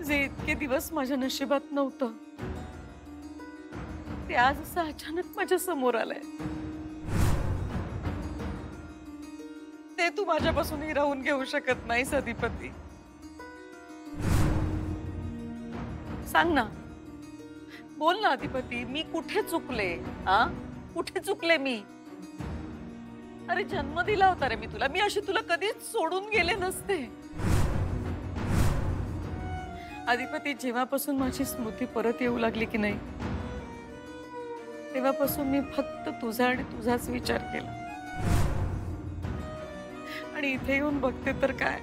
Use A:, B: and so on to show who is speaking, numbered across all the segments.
A: जे इतके दिवस माझ्या नशिबात नव्हतं ते आज असं अचानक माझ्या समोर आलंय। ते तू माझ्यापासून हिरावून घेऊ शकत नाहीस अधिपती। सांग ना, बोल ना अधिपती, मी कुठे चुकले? हा, कुठे चुकले मी? अरे जन्म दिला होता रे मी तुला, मी अशी तुला कधीच सोडून गेले नसते। अधिपती, जेव्हापासून माझी स्मृती परत येऊ लागली की नाही, तेव्हापासून मी फक्त तुझा आणि तुझाच विचार केला। आणि इथे येऊन बघते तर काय,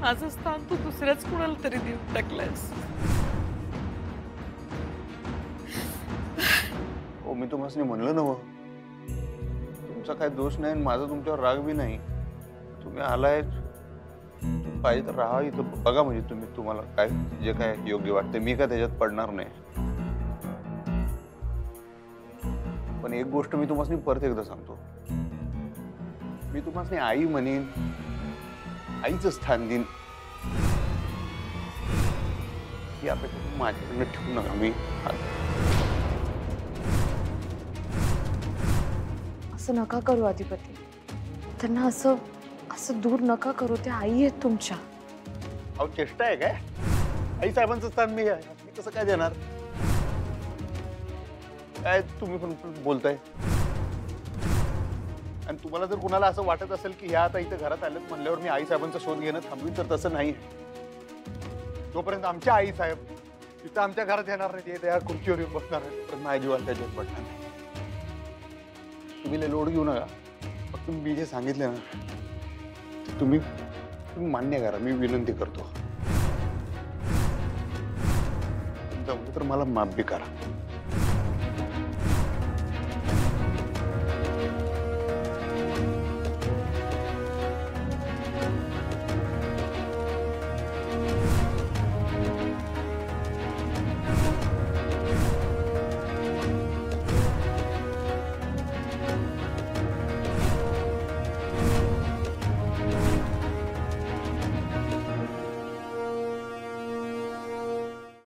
A: माझं स्थान तू दुसऱ्याच कुणाला तरी देऊन टाकलंस।
B: हो, मी तुम्हाला म्हणलं ना, तुमचा काही दोष नाही, माझा तुमच्यावर राग बी नाही। तुम्ही आलाय, पाहिजे तर राहा इथं, बघा म्हणजे तुम्हाला काय जे काय योग्य वाटते, मी काय त्याच्यात पडणार नाही। पण एक गोष्ट मी तुम्हाला परत एकदा सांगतो, मी तुम्हाला आई म्हणेन, आईचं स्थान देईन, ही अपेक्षा तुम्ही माझ्याकडनं ठेवू नका। मी
C: असं नका करू अधिपती, त्यांना असं दूर नका करू, ते आई आहेत तुमच्या।
B: अहो, चेष्टा आहे काय? आई साहेबांचं स्थान मी कसं काय देणार? काय तुम्ही पण बोलताय? आणि तुम्हाला जर कुणाला असं वाटत असेल की ह्या आता इथे घरात आलेत म्हणल्यावर मी आई साहेबांचा शोध घेणं थांबवीन, तर तसं नाही। जोपर्यंत आमच्या आई साहेब तिथं आमच्या घरात येणार नाही, ते त्या खुर्चीवर येऊन बसणार नाही, तर माझ्या जीवाला त्याच्यात पडणार नाही। तुम्ही लय लोड घेऊ नका, फक्त मी जे सांगितले ना ते तुम्ही मान्य करा, मी विनंती करतो। जमलं तर मला माफ बी करा।